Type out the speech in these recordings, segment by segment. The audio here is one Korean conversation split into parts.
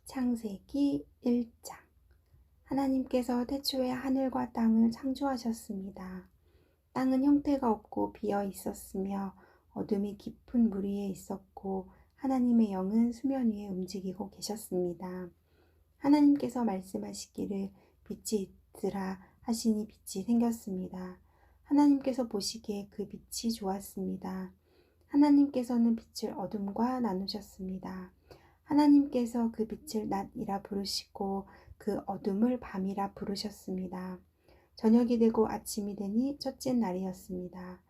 창세기 1장. 하나님께서 태초에 하늘과 땅을 창조하셨습니다. 땅은 형태가 없고 비어 있었으며 어둠이 깊은 물 위에 있었고 하나님의 영은 수면 위에 움직이고 계셨습니다. 하나님께서 말씀하시기를 빛이 있으라 하시니 빛이 생겼습니다. 하나님께서 보시기에 그 빛이 좋았습니다. 하나님께서는 빛을 어둠과 나누셨습니다. 하나님께서 그 빛을 낮이라 부르시고 그 어둠을 밤이라 부르셨습니다. 저녁이 되고 아침이 되니 첫째 날이었습니다.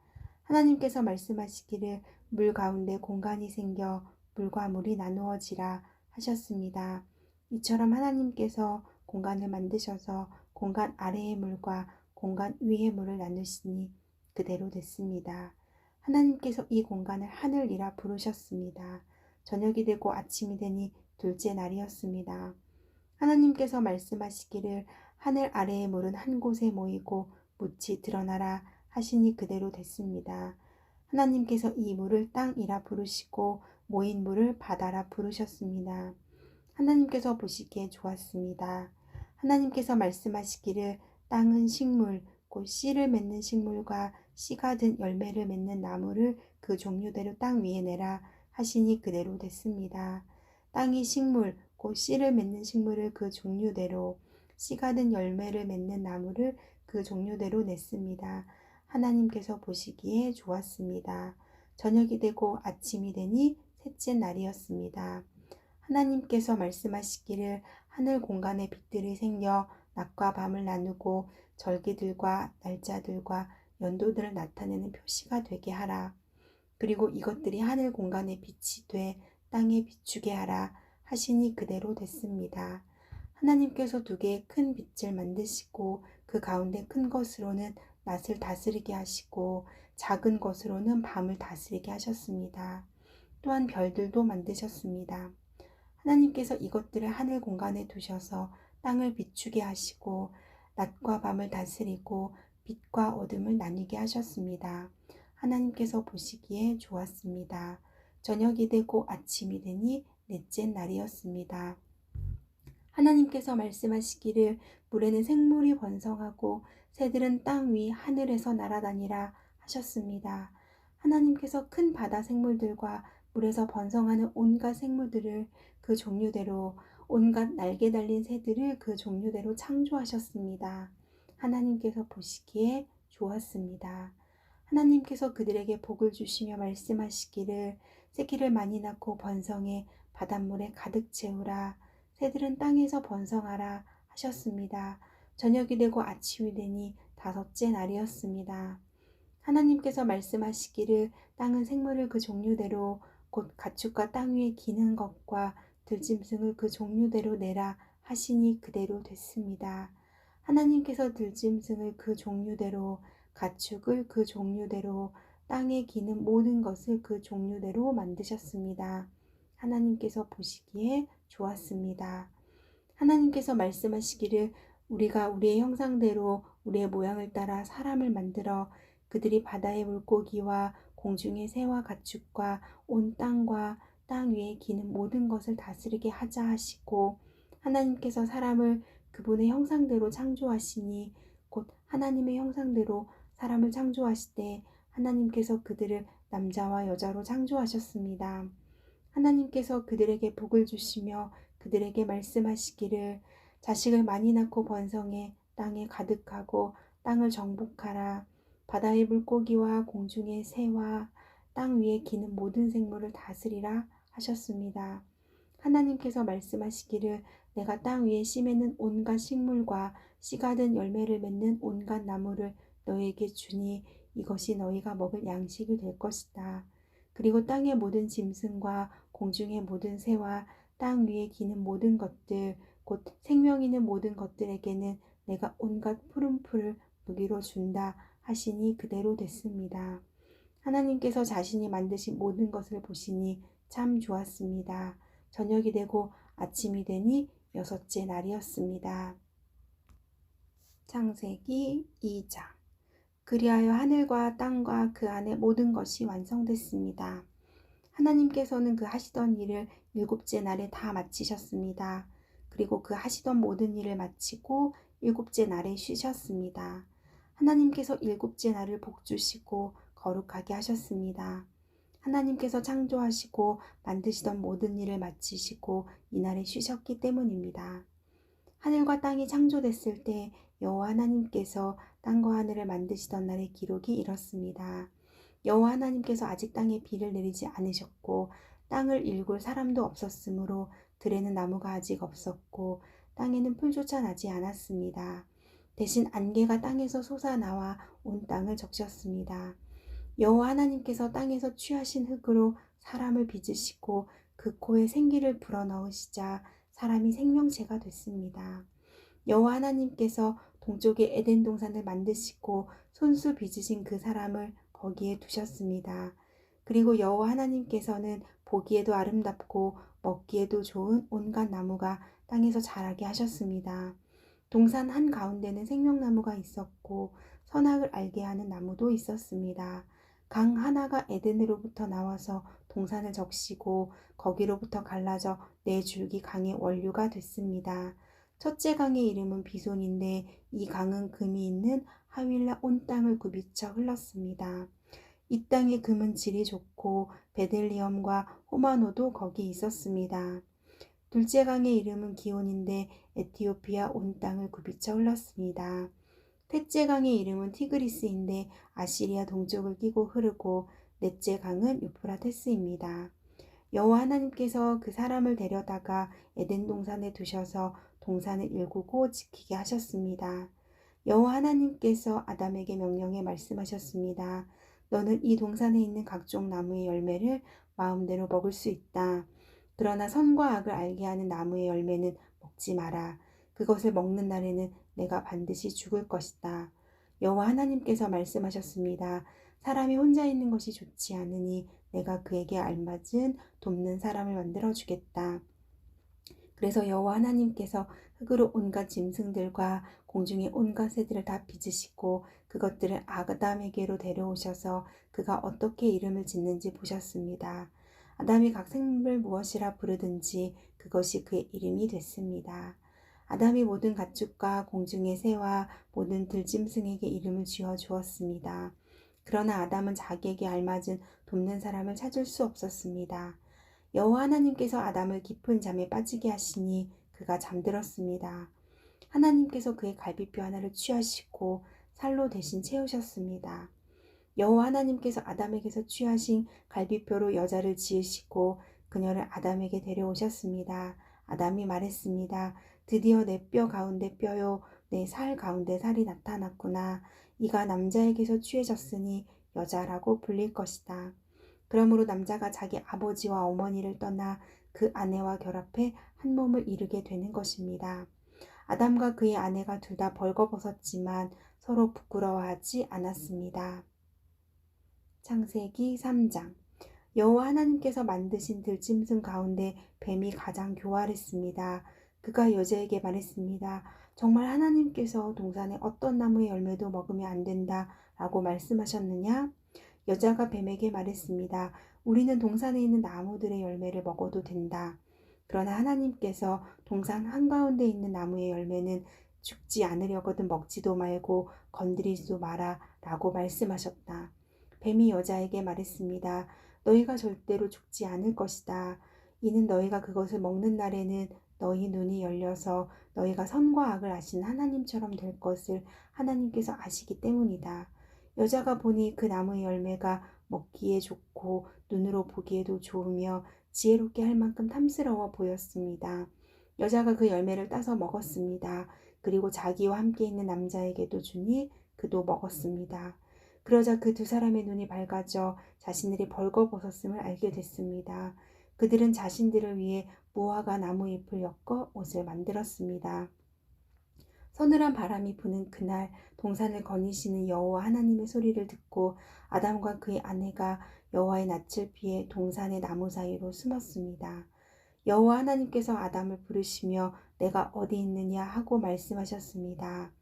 하나님께서 말씀하시기를 물 가운데 공간이 생겨 물과 물이 나누어지라 하셨습니다. 이처럼 하나님께서 공간을 만드셔서 공간 아래의 물과 공간 위의 물을 나누시니 그대로 됐습니다. 하나님께서 이 공간을 하늘이라 부르셨습니다. 저녁이 되고 아침이 되니 둘째 날이었습니다. 하나님께서 말씀하시기를 하늘 아래의 물은 한 곳에 모이고 묻히 드러나라 하시니 그대로 됐습니다. 하나님께서 이 물을 땅이라 부르시고 모인 물을 바다라 부르셨습니다. 하나님께서 보시기에 좋았습니다. 하나님께서 말씀하시기를 땅은 식물, 곧 씨를 맺는 식물과 씨가 든 열매를 맺는 나무를 그 종류대로 땅 위에 내라 하시니 그대로 됐습니다. 땅이 식물, 곧 씨를 맺는 식물을 그 종류대로, 씨가 든 열매를 맺는 나무를 그 종류대로 냈습니다. 하나님께서 보시기에 좋았습니다. 저녁이 되고 아침이 되니 셋째 날이었습니다. 하나님께서 말씀하시기를 하늘 공간에 빛들이 생겨 낮과 밤을 나누고 절기들과 날짜들과 연도들을 나타내는 표시가 되게 하라. 그리고 이것들이 하늘 공간의 빛이 돼 땅에 비추게 하라 하시니 그대로 됐습니다. 하나님께서 두 개의 큰 빛을 만드시고 그 가운데 큰 것으로는 낮을 다스리게 하시고 작은 것으로는 밤을 다스리게 하셨습니다. 또한 별들도 만드셨습니다. 하나님께서 이것들을 하늘 공간에 두셔서 땅을 비추게 하시고 낮과 밤을 다스리고 빛과 어둠을 나뉘게 하셨습니다. 하나님께서 보시기에 좋았습니다. 저녁이 되고 아침이 되니 넷째 날이었습니다. 하나님께서 말씀하시기를 물에는 생물이 번성하고 새들은 땅 위 하늘에서 날아다니라 하셨습니다. 하나님께서 큰 바다 생물들과 물에서 번성하는 온갖 생물들을 그 종류대로, 온갖 날개 달린 새들을 그 종류대로 창조하셨습니다. 하나님께서 보시기에 좋았습니다. 하나님께서 그들에게 복을 주시며 말씀하시기를 새끼를 많이 낳고 번성해 바닷물에 가득 채우라. 새들은 땅에서 번성하라 하셨습니다. 저녁이 되고 아침이 되니 다섯째 날이었습니다. 하나님께서 말씀하시기를 땅은 생물을 그 종류대로, 곧 가축과 땅 위에 기는 것과 들짐승을 그 종류대로 내라 하시니 그대로 됐습니다. 하나님께서 들짐승을 그 종류대로, 가축을 그 종류대로, 땅에 기는 모든 것을 그 종류대로 만드셨습니다. 하나님께서 보시기에 좋았습니다. 하나님께서 말씀하시기를 우리가 우리의 형상대로 우리의 모양을 따라 사람을 만들어 그들이 바다의 물고기와 공중의 새와 가축과 온 땅과 땅 위에 기는 모든 것을 다스리게 하자 하시고, 하나님께서 사람을 그분의 형상대로 창조하시니 곧 하나님의 형상대로 사람을 창조하시되 하나님께서 그들을 남자와 여자로 창조하셨습니다. 하나님께서 그들에게 복을 주시며 그들에게 말씀하시기를 자식을 많이 낳고 번성해 땅에 가득하고 땅을 정복하라. 바다의 물고기와 공중의 새와 땅 위에 기는 모든 생물을 다스리라 하셨습니다. 하나님께서 말씀하시기를 내가 땅 위에 씨 맺는 온갖 식물과 씨가 든 열매를 맺는 온갖 나무를 너희에게 주니 이것이 너희가 먹을 양식이 될 것이다. 그리고 땅의 모든 짐승과 공중의 모든 새와 땅 위에 기는 모든 것들, 곧 생명 있는 모든 것들에게는 내가 온갖 푸른 풀을 무기로 준다 하시니 그대로 됐습니다. 하나님께서 자신이 만드신 모든 것을 보시니 참 좋았습니다. 저녁이 되고 아침이 되니 여섯째 날이었습니다. 창세기 2장. 그리하여 하늘과 땅과 그 안에 모든 것이 완성됐습니다. 하나님께서는 그 하시던 일을 일곱째 날에 다 마치셨습니다. 그리고 그 하시던 모든 일을 마치고 일곱째 날에 쉬셨습니다. 하나님께서 일곱째 날을 복주시고 거룩하게 하셨습니다. 하나님께서 창조하시고 만드시던 모든 일을 마치시고 이날에 쉬셨기 때문입니다. 하늘과 땅이 창조됐을 때 여호와 하나님께서 땅과 하늘을 만드시던 날의 기록이 이렇습니다. 여호와 하나님께서 아직 땅에 비를 내리지 않으셨고 땅을 일굴 사람도 없었으므로 들에는 나무가 아직 없었고 땅에는 풀조차 나지 않았습니다. 대신 안개가 땅에서 솟아나와 온 땅을 적셨습니다. 여호와 하나님께서 땅에서 취하신 흙으로 사람을 빚으시고 그 코에 생기를 불어넣으시자 사람이 생명체가 됐습니다. 여호와 하나님께서 동쪽에 에덴 동산을 만드시고 손수 빚으신 그 사람을 거기에 두셨습니다. 그리고 여호와 하나님께서는 보기에도 아름답고 먹기에도 좋은 온갖 나무가 땅에서 자라게 하셨습니다. 동산 한가운데는 생명나무가 있었고 선악을 알게 하는 나무도 있었습니다. 강 하나가 에덴으로부터 나와서 동산을 적시고 거기로부터 갈라져 네 줄기 강의 원류가 됐습니다. 첫째 강의 이름은 비손인데 이 강은 금이 있는 하윌라 온 땅을 굽이쳐 흘렀습니다. 이 땅의 금은 질이 좋고 베델리엄과 호마노도 거기 있었습니다. 둘째 강의 이름은 기온인데 에티오피아 온 땅을 굽이쳐 흘렀습니다. 셋째 강의 이름은 티그리스인데 아시리아 동쪽을 끼고 흐르고 넷째 강은 유프라테스입니다. 여호와 하나님께서 그 사람을 데려다가 에덴 동산에 두셔서 동산을 일구고 지키게 하셨습니다. 여호와 하나님께서 아담에게 명령해 말씀하셨습니다. 너는 이 동산에 있는 각종 나무의 열매를 마음대로 먹을 수 있다. 그러나 선과 악을 알게 하는 나무의 열매는 먹지 마라. 그것을 먹는 날에는 내가 반드시 죽을 것이다. 여호와 하나님께서 말씀하셨습니다. 사람이 혼자 있는 것이 좋지 않으니 내가 그에게 알맞은 돕는 사람을 만들어 주겠다. 그래서 여호와 하나님께서 흙으로 온갖 짐승들과 공중의 온갖 새들을 다 빚으시고 그것들을 아담에게로 데려오셔서 그가 어떻게 이름을 짓는지 보셨습니다. 아담이 각 생물을 무엇이라 부르든지 그것이 그의 이름이 됐습니다. 아담이 모든 가축과 공중의 새와 모든 들짐승에게 이름을 지어 주었습니다. 그러나 아담은 자기에게 알맞은 돕는 사람을 찾을 수 없었습니다. 여호와 하나님께서 아담을 깊은 잠에 빠지게 하시니 그가 잠들었습니다. 하나님께서 그의 갈비뼈 하나를 취하시고 살로 대신 채우셨습니다. 여호와 하나님께서 아담에게서 취하신 갈비뼈로 여자를 지으시고 그녀를 아담에게 데려오셨습니다. 아담이 말했습니다. 드디어 내 뼈 가운데 뼈요 내 살 가운데 살이 나타났구나. 이가 남자에게서 취해졌으니 여자라고 불릴 것이다. 그러므로 남자가 자기 아버지와 어머니를 떠나 그 아내와 결합해 한 몸을 이루게 되는 것입니다. 아담과 그의 아내가 둘 다 벌거벗었지만 서로 부끄러워하지 않았습니다. 창세기 3장. 여호와 하나님께서 만드신 들짐승 가운데 뱀이 가장 교활했습니다. 그가 여자에게 말했습니다. 정말 하나님께서 동산의 어떤 나무의 열매도 먹으면 안 된다 라고 말씀하셨느냐? 여자가 뱀에게 말했습니다. 우리는 동산에 있는 나무들의 열매를 먹어도 된다. 그러나 하나님께서 동산 한가운데 있는 나무의 열매는 죽지 않으려거든 먹지도 말고 건드리지도 마라 라고 말씀하셨다. 뱀이 여자에게 말했습니다. 너희가 절대로 죽지 않을 것이다. 이는 너희가 그것을 먹는 날에는 너희 눈이 열려서 너희가 선과 악을 아시는 하나님처럼 될 것을 하나님께서 아시기 때문이다. 여자가 보니 그 나무의 열매가 먹기에 좋고 눈으로 보기에도 좋으며 지혜롭게 할 만큼 탐스러워 보였습니다. 여자가 그 열매를 따서 먹었습니다. 그리고 자기와 함께 있는 남자에게도 주니 그도 먹었습니다. 그러자 그 두 사람의 눈이 밝아져 자신들이 벌거벗었음을 알게 됐습니다. 그들은 자신들을 위해 무화과 나무 잎을 엮어 옷을 만들었습니다. 서늘한 바람이 부는 그날 동산을 거니시는 여호와 하나님의 소리를 듣고 아담과 그의 아내가 여호와의 낯을 피해 동산의 나무 사이로 숨었습니다. 여호와 하나님께서 아담을 부르시며 내가 어디 있느냐 하고 말씀하셨습니다.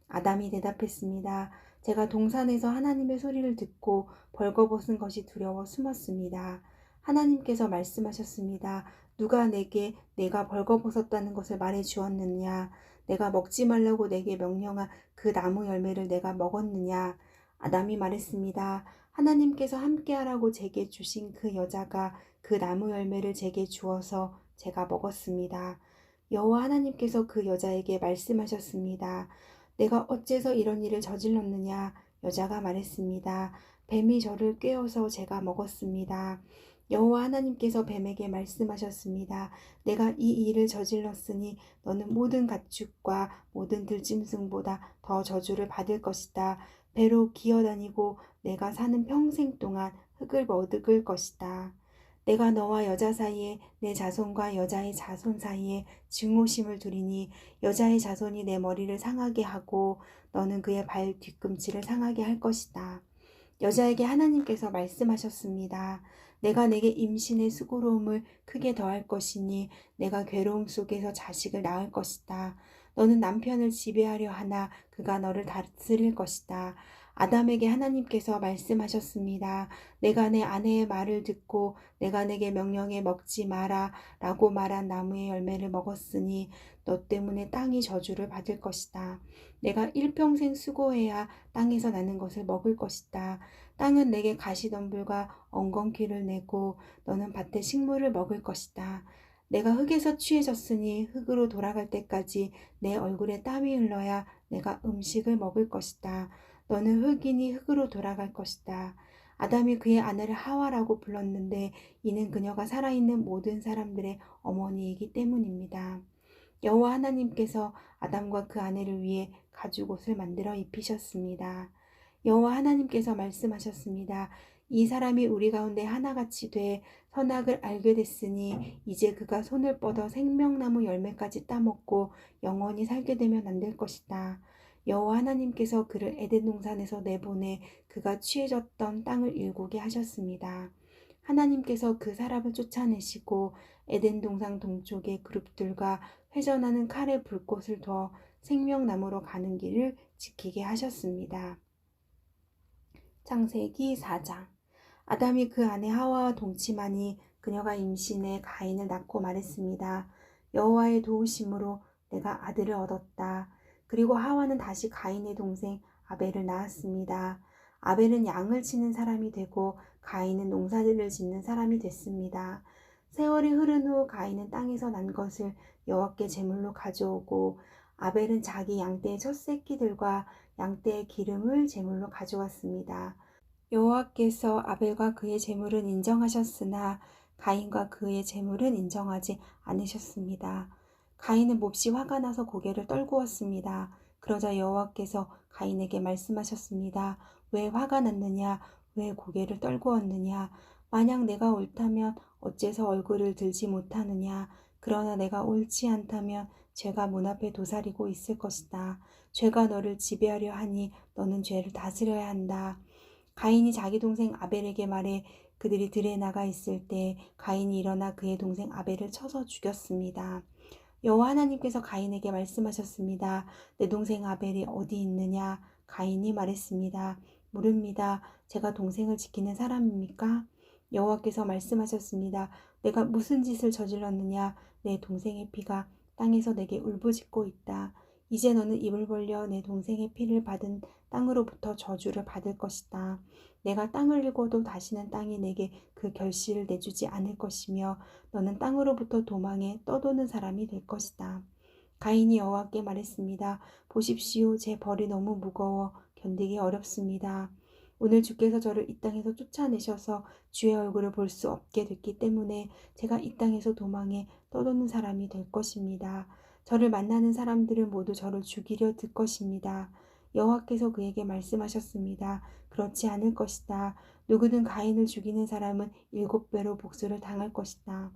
아담이 대답했습니다. 제가 동산에서 하나님의 소리를 듣고 벌거벗은 것이 두려워 숨었습니다. 하나님께서 말씀하셨습니다. 누가 내게 내가 벌거벗었다는 것을 말해 주었느냐? 내가 먹지 말라고 내게 명령한 그 나무 열매를 내가 먹었느냐? 아담이 말했습니다. 하나님께서 함께하라고 제게 주신 그 여자가 그 나무 열매를 제게 주어서 제가 먹었습니다. 여호와 하나님께서 그 여자에게 말씀하셨습니다. 내가 어째서 이런 일을 저질렀느냐? 여자가 말했습니다. 뱀이 저를 꿰어서 제가 먹었습니다. 여호와 하나님께서 뱀에게 말씀하셨습니다. 내가 이 일을 저질렀으니 너는 모든 가축과 모든 들짐승보다 더 저주를 받을 것이다. 배로 기어다니고 내가 사는 평생 동안 흙을 머금을 것이다. 내가 너와 여자 사이에 내 자손과 여자의 자손 사이에 증오심을 두리니 여자의 자손이 내 머리를 상하게 하고 너는 그의 발 뒤꿈치를 상하게 할 것이다. 여자에게 하나님께서 말씀하셨습니다. 내가 내게 임신의 수고로움을 크게 더할 것이니 내가 괴로움 속에서 자식을 낳을 것이다. 너는 남편을 지배하려 하나 그가 너를 다스릴 것이다. 아담에게 하나님께서 말씀하셨습니다. 내가 내 아내의 말을 듣고 내가 내게 명령해 먹지 마라 라고 말한 나무의 열매를 먹었으니 너 때문에 땅이 저주를 받을 것이다. 내가 일평생 수고해야 땅에서 나는 것을 먹을 것이다. 땅은 내게 가시덤불과 엉겅퀴를 내고 너는 밭의 식물을 먹을 것이다. 내가 흙에서 취해졌으니 흙으로 돌아갈 때까지 내 얼굴에 땀이 흘러야 내가 음식을 먹을 것이다. 너는 흙이니 흙으로 돌아갈 것이다. 아담이 그의 아내를 하와라고 불렀는데 이는 그녀가 살아있는 모든 사람들의 어머니이기 때문입니다. 여호와 하나님께서 아담과 그 아내를 위해 가죽옷을 만들어 입히셨습니다. 여호와 하나님께서 말씀하셨습니다. 이 사람이 우리 가운데 하나같이 돼 선악을 알게 됐으니 이제 그가 손을 뻗어 생명나무 열매까지 따먹고 영원히 살게 되면 안 될 것이다. 여호와 하나님께서 그를 에덴 동산에서 내보내 그가 취해졌던 땅을 일구게 하셨습니다. 하나님께서 그 사람을 쫓아내시고 에덴 동산 동쪽의 그룹들과 회전하는 칼의 불꽃을 둬 생명나무로 가는 길을 지키게 하셨습니다. 창세기 4장. 아담이 그 아내 하와와 동침하니 그녀가 임신해 가인을 낳고 말했습니다. 여호와의 도우심으로 내가 아들을 얻었다. 그리고 하와는 다시 가인의 동생 아벨을 낳았습니다. 아벨은 양을 치는 사람이 되고 가인은 농사를 짓는 사람이 됐습니다. 세월이 흐른 후 가인은 땅에서 난 것을 여호와께 제물로 가져오고 아벨은 자기 양떼의 첫 새끼들과 양떼의 기름을 제물로 가져왔습니다. 여호와께서 아벨과 그의 제물은 인정하셨으나 가인과 그의 제물은 인정하지 않으셨습니다. 가인은 몹시 화가 나서 고개를 떨구었습니다. 그러자 여호와께서 가인에게 말씀하셨습니다. 왜 화가 났느냐? 왜 고개를 떨구었느냐? 만약 내가 옳다면 어째서 얼굴을 들지 못하느냐? 그러나 내가 옳지 않다면 죄가 문 앞에 도사리고 있을 것이다. 죄가 너를 지배하려 하니 너는 죄를 다스려야 한다. 가인이 자기 동생 아벨에게 말해 그들이 들에 나가 있을 때 가인이 일어나 그의 동생 아벨을 쳐서 죽였습니다. 여호와 하나님께서 가인에게 말씀하셨습니다. 내 동생 아벨이 어디 있느냐? 가인이 말했습니다. 모릅니다. 제가 동생을 지키는 사람입니까? 여호와께서 말씀하셨습니다. 내가 무슨 짓을 저질렀느냐? 내 동생의 피가 땅에서 내게 울부짖고 있다. 이제 너는 입을 벌려 내 동생의 피를 받은 땅으로부터 저주를 받을 것이다. 내가 땅을 읽어도 다시는 땅이 내게 그 결실을 내주지 않을 것이며 너는 땅으로부터 도망해 떠도는 사람이 될 것이다. 가인이 여호와께 말했습니다. 보십시오. 제 벌이 너무 무거워 견디기 어렵습니다. 오늘 주께서 저를 이 땅에서 쫓아내셔서 주의 얼굴을 볼 수 없게 됐기 때문에 제가 이 땅에서 도망해 떠도는 사람이 될 것입니다. 저를 만나는 사람들은 모두 저를 죽이려 들 것입니다. 여호와께서 그에게 말씀하셨습니다. 그렇지 않을 것이다. 누구든 가인을 죽이는 사람은 7배로 복수를 당할 것이다.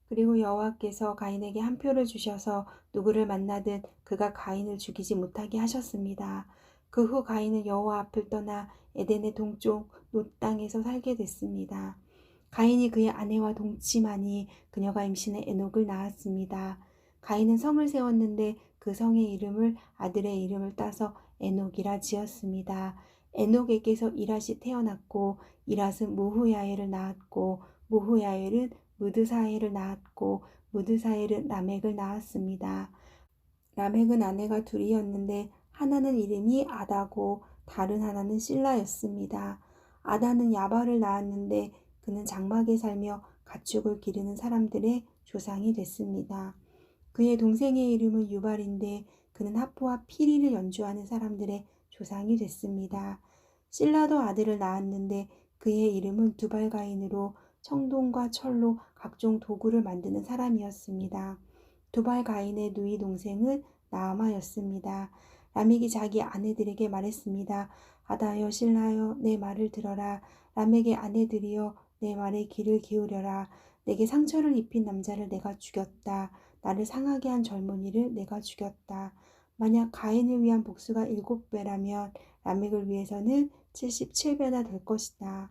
그리고 여호와께서 가인에게 한 표를 주셔서 누구를 만나든 그가 가인을 죽이지 못하게 하셨습니다. 그 후 가인은 여호와 앞을 떠나 에덴의 동쪽 놋 땅에서 살게 됐습니다. 가인이 그의 아내와 동침하니 그녀가 임신해 에녹을 낳았습니다. 가인은 성을 세웠는데 그 성의 이름을 아들의 이름을 따서 에녹이라 지었습니다. 에녹에게서 이랏이 태어났고 이랏은 무후야엘을 낳았고 모후야엘은 무드사엘을 낳았고 무드사엘은 라멕을 낳았습니다. 라멕은 아내가 둘이었는데 하나는 이름이 아다고 다른 하나는 실라였습니다. 아다는 야발을 낳았는데 그는 장막에 살며 가축을 기르는 사람들의 조상이 됐습니다. 그의 동생의 이름은 유발인데 그는 하프와 피리를 연주하는 사람들의 조상이 됐습니다. 실라도 아들을 낳았는데 그의 이름은 두발가인으로 청동과 철로 각종 도구를 만드는 사람이었습니다. 두발가인의 누이 동생은 나아마였습니다. 라멕이 자기 아내들에게 말했습니다. 아다여 실라여 내 말을 들어라. 라멕의 아내들이여 내 말에 귀를 기울여라. 내게 상처를 입힌 남자를 내가 죽였다. 나를 상하게 한 젊은이를 내가 죽였다. 만약 가인을 위한 복수가 7배라면 라멕을 위해서는 77배나 될 것이다.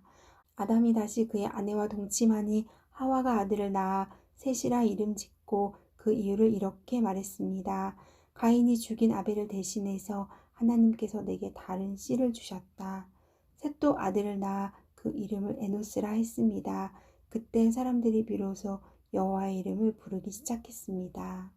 아담이 다시 그의 아내와 동침하니 하와가 아들을 낳아 셋이라 이름 짓고 그 이유를 이렇게 말했습니다. 가인이 죽인 아벨을 대신해서 하나님께서 내게 다른 씨를 주셨다. 셋도 아들을 낳아 그 이름을 에노스라 했습니다. 그때 사람들이 비로소 여호와의 이름을 부르기 시작했습니다.